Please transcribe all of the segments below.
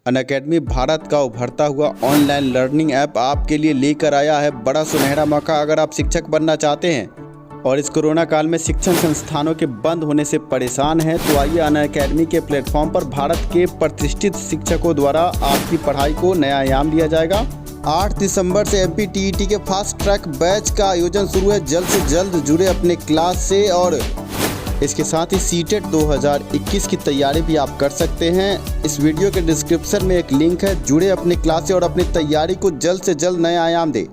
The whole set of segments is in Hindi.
अनअकैडमी भारत का उभरता हुआ ऑनलाइन लर्निंग ऐप आपके लिए लेकर आया है बड़ा सुनहरा मौका। अगर आप शिक्षक बनना चाहते हैं और इस कोरोना काल में शिक्षण संस्थानों के बंद होने से परेशान हैं, तो आइए अनअकैडमी के प्लेटफॉर्म पर भारत के प्रतिष्ठित शिक्षकों द्वारा आपकी पढ़ाई को नया आयाम दिया जाएगा। 8 दिसंबर से MPTET के फास्ट ट्रैक बैच का आयोजन शुरू है। जल्द से जल्द जुड़े अपने क्लास से और इसके साथ ही सीटेट 2021 की तैयारी भी आप कर सकते हैं। इस वीडियो के डिस्क्रिप्शन में एक लिंक है, जुड़े अपने क्लास से और अपनी तैयारी को जल्द से जल्द नया आयाम दे।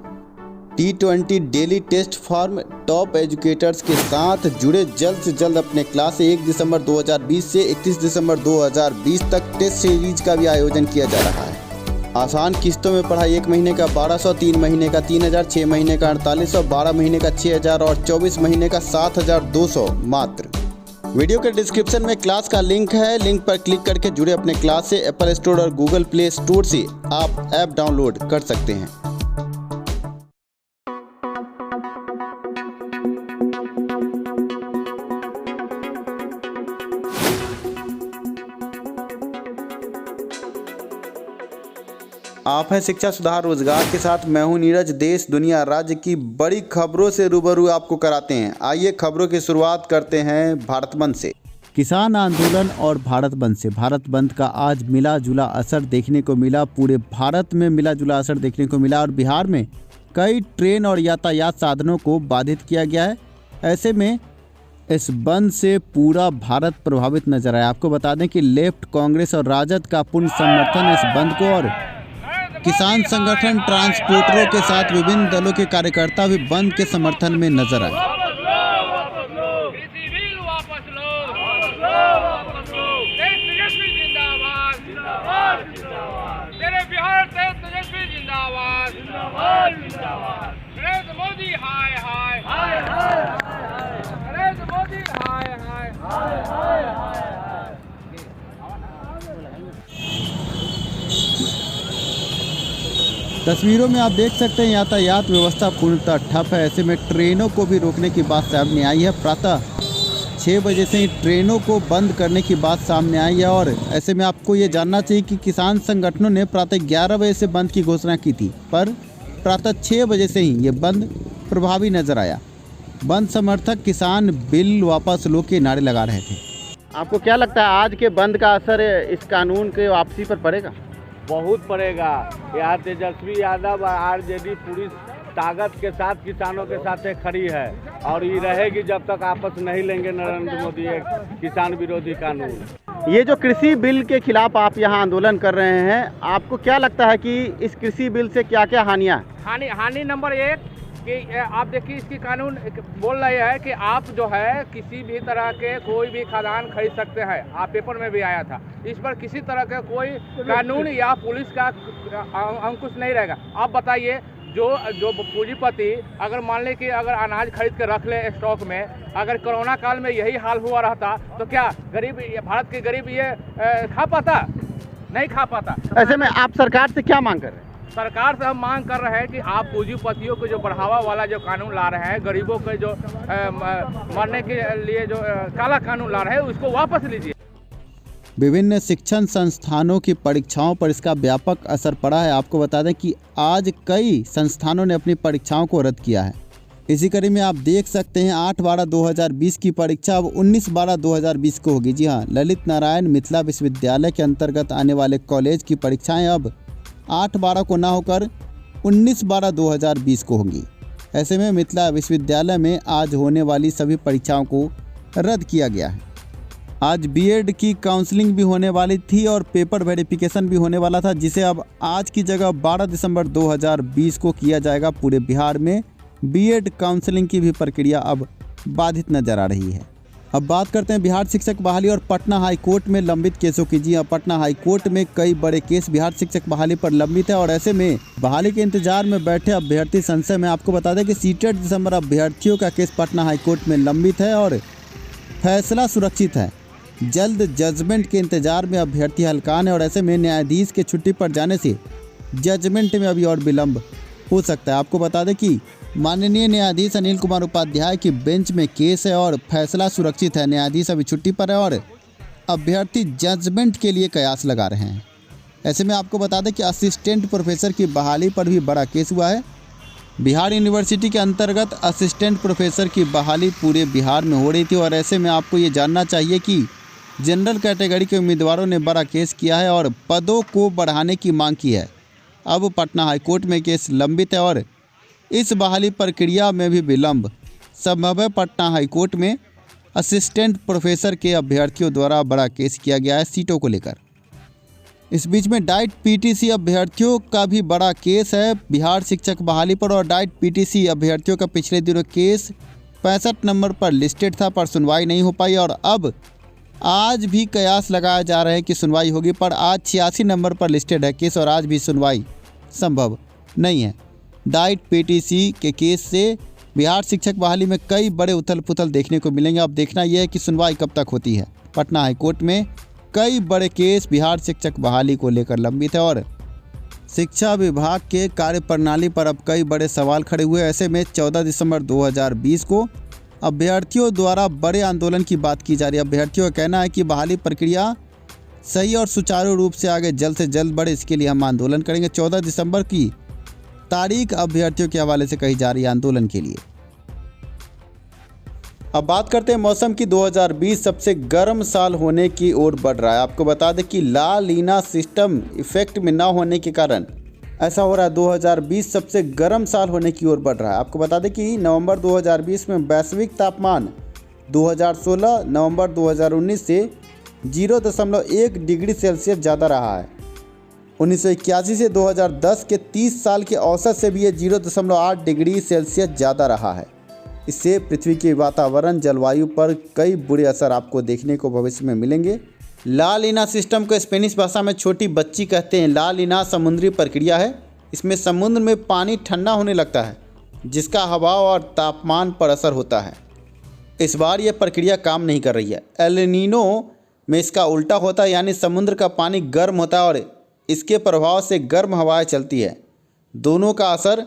T20 daily test from top educators के साथ जुड़े जल्द से जल्द अपने क्लास से। 1 दिसंबर 2020 से 31 दिसंबर 2020 तक टेस्ट सीरीज का भी आयोजन किया जा रहा है। आसान किस्तों में पढ़ाई, 1 महीने का 1200, 3 महीने का 3000, 6 महीने का 4800, 12 महीने का 6000 और 24 महीने का 7200 मात्र। वीडियो के डिस्क्रिप्शन में क्लास का लिंक है, लिंक पर क्लिक करके जुड़े अपने क्लास से। एप्पल स्टोर और गूगल प्ले स्टोर से आप ऐप डाउनलोड कर सकते हैं। आप हैं शिक्षा सुधार रोजगार के साथ। मैं हूं नीरज। देश दुनिया राज्य की बड़ी खबरों से रूबरू आपको कराते हैं। आइए खबरों की शुरुआत करते हैं भारत बंद से। किसान आंदोलन और भारत बंद से। भारत बंद का आज मिला जुला असर देखने को मिला। पूरे भारत में मिला जुला असर देखने को मिला और बिहार में कई ट्रेन और यातायात साधनों को बाधित किया गया है। ऐसे में इस बंद से पूरा भारत प्रभावित नजर आया। आपको बता दें कि लेफ्ट, कांग्रेस और राजद का पूर्ण समर्थन इस बंद को और किसान संगठन, ट्रांसपोर्टरों के साथ विभिन्न दलों के कार्यकर्ता भी बंद के समर्थन में नजर आए। तस्वीरों में आप देख सकते हैं यातायात व्यवस्था पूर्णतः ठप है। ऐसे में ट्रेनों को भी रोकने की बात सामने आई है। प्रातः 6 बजे से ही ट्रेनों को बंद करने की बात सामने आई है और ऐसे में आपको ये जानना चाहिए कि किसान संगठनों ने प्रातः 11 बजे से बंद की घोषणा की थी, पर प्रातः 6 बजे से ही ये बंद प्रभावी नजर आया। बंद समर्थक किसान बिल वापस लो के नारे लगा रहे थे। आपको क्या लगता है आज के बंद का असर इस कानून के वापसी पर पड़ेगा? बहुत पड़ेगा। यहाँ तेजस्वी यादव RJD पूरी ताकत के साथ किसानों के साथ खड़ी है और ये रहेगी जब तक आपस नहीं लेंगे नरेंद्र मोदी एक किसान विरोधी कानून। ये जो कृषि बिल के खिलाफ आप यहाँ आंदोलन कर रहे हैं, आपको क्या लगता है कि इस कृषि बिल से क्या क्या हानियाँ? हानि नंबर 1 कि आप देखिए इसकी कानून बोल रहे हैं कि आप जो है किसी भी तरह के कोई भी खाद्यान्न खरीद सकते हैं। आप पेपर में भी आया था। इस पर किसी तरह का कोई कानून या पुलिस का अंकुश नहीं रहेगा। आप बताइए, जो पूंजीपति अगर मान ले कि अगर अनाज खरीद के रख ले स्टॉक में, अगर कोरोना काल में यही हाल हुआ रहता तो क्या भारत के गरीब ये खा पाता? नहीं खा पाता। ऐसे में आप सरकार से क्या मांग कर रहे हैं? सरकार से हम मांग कर रहे हैं कि आप पूंजीपतियों को जो बढ़ावा वाला जो कानून ला रहे हैं, गरीबों के जो मरने के लिए जो काला कानून ला रहे हैं, उसको वापस लीजिए। विभिन्न शिक्षण संस्थानों की परीक्षाओं पर इसका व्यापक असर पड़ा है। आपको बता दें कि आज कई संस्थानों ने अपनी परीक्षाओं को रद्द किया है। इसी कड़ी में आप देख सकते हैं 8/12/2020 की परीक्षा अब 19/12/2020 को होगी। जी हाँ, ललित नारायण मिथिला विश्वविद्यालय के अंतर्गत आने वाले कॉलेज की परीक्षाएं अब 8/12 को ना होकर 19/12/2020 को होंगी। ऐसे में मिथिला विश्वविद्यालय में आज होने वाली सभी परीक्षाओं को रद्द किया गया है। आज BEd की काउंसलिंग भी होने वाली थी और पेपर वेरिफिकेशन भी होने वाला था, जिसे अब आज की जगह 12 दिसंबर 2020 को किया जाएगा। पूरे बिहार में BEd काउंसलिंग की भी प्रक्रिया अब बाधित नजर आ रही है। अब बात करते हैं बिहार शिक्षक बहाली और पटना हाई कोर्ट में लंबित केसों की। जी हाँ, पटना हाई कोर्ट में कई बड़े केस बिहार शिक्षक बहाली पर लंबित है और ऐसे में बहाली के इंतजार में बैठे अभ्यर्थी संशय में। आपको बता दें कि सीटेट दिसंबर अभ्यर्थियों का केस पटना हाई कोर्ट में लंबित है और फैसला सुरक्षित है। जल्द जजमेंट के इंतजार में अभ्यर्थी हलकान है और ऐसे में न्यायाधीश के छुट्टी पर जाने से जजमेंट में अभी और विलम्ब हो सकता है। आपको बता दें कि माननीय न्यायाधीश अनिल कुमार उपाध्याय की बेंच में केस है और फैसला सुरक्षित है। न्यायाधीश अभी छुट्टी पर है और अभ्यर्थी जजमेंट के लिए कयास लगा रहे हैं। ऐसे में आपको बता दें कि असिस्टेंट प्रोफेसर की बहाली पर भी बड़ा केस हुआ है। बिहार यूनिवर्सिटी के अंतर्गत असिस्टेंट प्रोफेसर की बहाली पूरे बिहार में हो रही थी और ऐसे में आपको ये जानना चाहिए कि जनरल कैटेगरी के उम्मीदवारों ने बड़ा केस किया है और पदों को बढ़ाने की मांग की है। अब पटना हाईकोर्ट में केस लंबित है और इस बहाली प्रक्रिया में भी विलंब संभव है। पटना हाईकोर्ट में असिस्टेंट प्रोफेसर के अभ्यर्थियों द्वारा बड़ा केस किया गया है सीटों को लेकर। इस बीच में डाइट पीटीसी अभ्यर्थियों का भी बड़ा केस है बिहार शिक्षक बहाली पर और डाइट पीटीसी अभ्यर्थियों का पिछले दिनों केस 65 नंबर पर लिस्टेड था पर सुनवाई नहीं हो पाई और अब आज भी कयास लगाया जा रहा है कि सुनवाई होगी, पर आज 86 नंबर पर लिस्टेड है केस और आज भी सुनवाई संभव नहीं है। डाइट पीटीसी के केस से बिहार शिक्षक बहाली में कई बड़े उथल पुथल देखने को मिलेंगे। अब देखना यह है कि सुनवाई कब तक होती है। पटना हाईकोर्ट में कई बड़े केस बिहार शिक्षक बहाली को लेकर लंबित है और शिक्षा विभाग के कार्यप्रणाली पर अब कई बड़े सवाल खड़े हुए। ऐसे में 14 दिसंबर 2020 को अभ्यर्थियों द्वारा बड़े आंदोलन की बात की जा रही है। अभ्यर्थियों का कहना है कि बहाली प्रक्रिया सही और सुचारू रूप से आगे जल्द से जल्द बढ़े, इसके लिए हम आंदोलन करेंगे। 14 दिसंबर की तारीख अभ्यर्थियों के हवाले से कही जा रही है आंदोलन के लिए। अब बात करते हैं मौसम की। 2020 सबसे गर्म साल होने की ओर बढ़ रहा है। आपको बता दें कि ला लीना सिस्टम इफेक्ट में ना होने के कारण ऐसा हो रहा है। 2020 सबसे गर्म साल होने की ओर बढ़ रहा है। आपको बता दें कि नवंबर 2020 में वैश्विक तापमान 2016 नवंबर 2019 से 0.1 डिग्री सेल्सियस ज़्यादा रहा है। 1981 से 2010 के 30 साल के औसत से भी ये 0.8 डिग्री सेल्सियस ज़्यादा रहा है। इससे पृथ्वी के वातावरण जलवायु पर कई बुरे असर आपको देखने को भविष्य में मिलेंगे। ला लीना सिस्टम को स्पेनिश भाषा में छोटी बच्ची कहते हैं। ला लीना समुद्री प्रक्रिया है। इसमें समुद्र में पानी ठंडा होने लगता है जिसका हवा और तापमान पर असर होता है। इस बार यह प्रक्रिया काम नहीं कर रही है। एल नीनो में इसका उल्टा होता है, यानी समुद्र का पानी गर्म होता है और इसके प्रभाव से गर्म हवाएं चलती है। दोनों का असर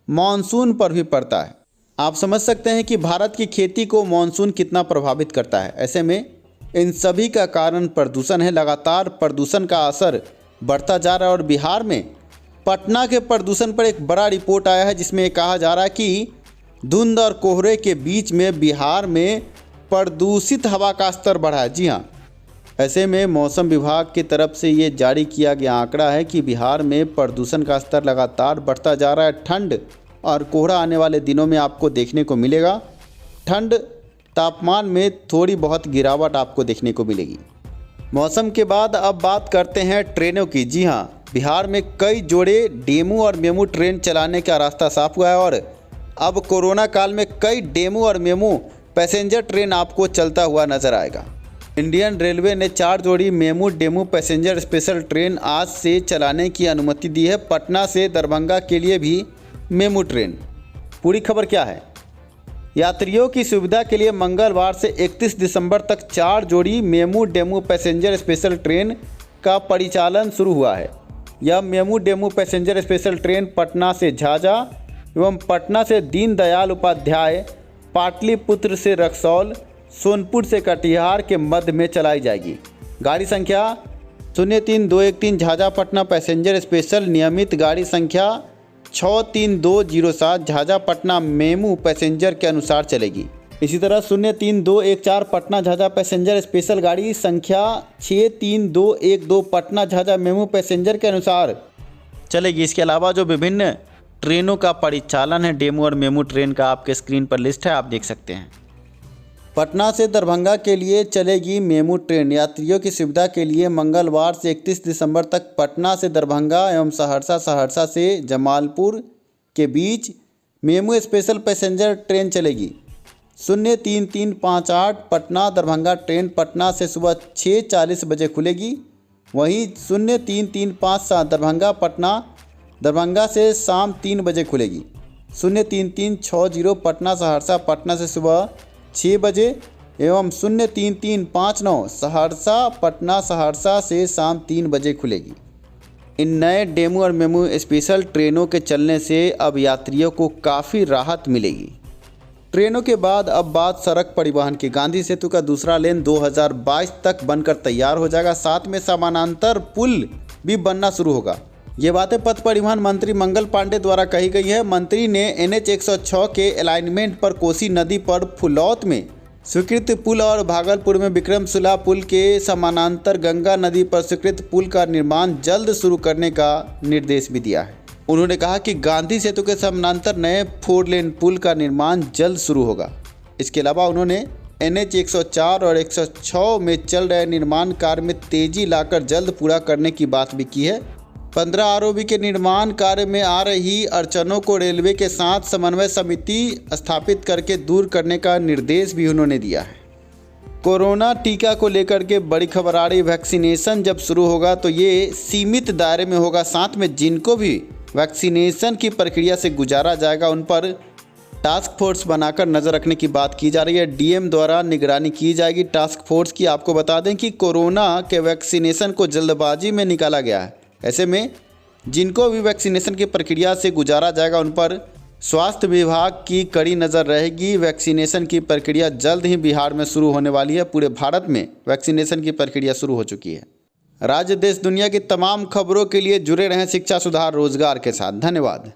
मानसून पर भी पड़ता है। आप समझ सकते हैं कि भारत की खेती को मानसून कितना प्रभावित करता है। ऐसे में इन सभी का कारण प्रदूषण है। लगातार प्रदूषण का असर बढ़ता जा रहा है और बिहार में पटना के प्रदूषण पर एक बड़ा रिपोर्ट आया है जिसमें कहा जा रहा है कि धुंध और कोहरे के बीच में बिहार में प्रदूषित हवा का स्तर बढ़ा है। जी हाँ, ऐसे में मौसम विभाग की तरफ से ये जारी किया गया आंकड़ा है कि बिहार में प्रदूषण का स्तर लगातार बढ़ता जा रहा है। ठंड और कोहरा आने वाले दिनों में आपको देखने को मिलेगा। ठंड तापमान में थोड़ी बहुत गिरावट आपको देखने को मिलेगी। मौसम के बाद अब बात करते हैं ट्रेनों की। जी हाँ, बिहार में कई जोड़े डेमू और मेमू ट्रेन चलाने का रास्ता साफ हुआ है और अब कोरोना काल में कई डेमू और मेमू पैसेंजर ट्रेन आपको चलता हुआ नजर आएगा। इंडियन रेलवे ने 4 जोड़ी MEMU DEMU passenger special train आज से चलाने की अनुमति दी है। पटना से दरभंगा के लिए भी मेमू ट्रेन। पूरी खबर क्या है? यात्रियों की सुविधा के लिए मंगलवार से 31 दिसंबर तक 4 जोड़ी MEMU DEMU passenger special train का परिचालन शुरू हुआ है। यह MEMU DEMU passenger special train Patna से झाझा एवं पटना से दीनदयाल उपाध्याय, पाटलिपुत्र से रक्सौल, सोनपुर से कटिहार के मध्य में चलाई जाएगी। गाड़ी संख्या 03213 झाझा पटना पैसेंजर स्पेशल नियमित गाड़ी संख्या 63207 झाझा पटना मेमू पैसेंजर के अनुसार चलेगी। इसी तरह 03214 पटना झाझा पैसेंजर स्पेशल गाड़ी संख्या 63212 पटना झाझा मेमू पैसेंजर के अनुसार चलेगी। इसके अलावा जो विभिन्न ट्रेनों का परिचालन है डेमू और मेमू ट्रेन का आपके स्क्रीन पर लिस्ट है, आप देख सकते हैं। पटना से दरभंगा के लिए चलेगी मेमू ट्रेन। यात्रियों की सुविधा के लिए मंगलवार से 31 दिसंबर तक पटना से दरभंगा एवं सहरसा से जमालपुर के बीच मेमू स्पेशल पैसेंजर ट्रेन चलेगी। 03358 पटना दरभंगा ट्रेन पटना से सुबह 6:40 बजे खुलेगी। वहीं 03357 दरभंगा पटना दरभंगा से शाम 3 बजे खुलेगी। 03360 पटना सहरसा पटना से सुबह 6 बजे एवं 03359 सहरसा पटना सहरसा से शाम 3 बजे खुलेगी। इन नए डेमू और मेमू स्पेशल ट्रेनों के चलने से अब यात्रियों को काफ़ी राहत मिलेगी। ट्रेनों के बाद अब बात सड़क परिवहन की। गांधी सेतु का दूसरा लेन 2022 तक बनकर तैयार हो जाएगा। साथ में समानांतर पुल भी बनना शुरू होगा। ये बातें पथ परिवहन मंत्री मंगल पांडे द्वारा कही गई है। मंत्री ने NH 106 के अलाइनमेंट पर कोसी नदी पर फुलौत में स्वीकृत पुल और भागलपुर में विक्रमशिला पुल के समानांतर गंगा नदी पर स्वीकृत पुल का निर्माण जल्द शुरू करने का निर्देश भी दिया है। उन्होंने कहा कि गांधी सेतु के समानांतर नए 4 लेन पुल का निर्माण जल्द शुरू होगा। इसके अलावा उन्होंने NH 104 और 106 में चल रहे निर्माण कार्य में तेजी लाकर जल्द पूरा करने की बात भी की है। 15 ROB के निर्माण कार्य में आ रही अड़चनों को रेलवे के साथ समन्वय समिति स्थापित करके दूर करने का निर्देश भी उन्होंने दिया है। कोरोना टीका को लेकर के बड़ी खबर आ रही। वैक्सीनेशन जब शुरू होगा तो ये सीमित दायरे में होगा। साथ में जिनको भी वैक्सीनेशन की प्रक्रिया से गुजारा जाएगा उन पर टास्क फोर्स बनाकर नज़र रखने की बात की जा रही है। DM द्वारा निगरानी की जाएगी टास्क फोर्स की। आपको बता दें कि कोरोना के वैक्सीनेशन को जल्दबाजी में निकाला गया है। ऐसे में जिनको भी वैक्सीनेशन की प्रक्रिया से गुजारा जाएगा उन पर स्वास्थ्य विभाग की कड़ी नज़र रहेगी। वैक्सीनेशन की प्रक्रिया जल्द ही बिहार में शुरू होने वाली है। पूरे भारत में वैक्सीनेशन की प्रक्रिया शुरू हो चुकी है। राज्य देश दुनिया की तमाम खबरों के लिए जुड़े रहें शिक्षा सुधार रोजगार के साथ। धन्यवाद।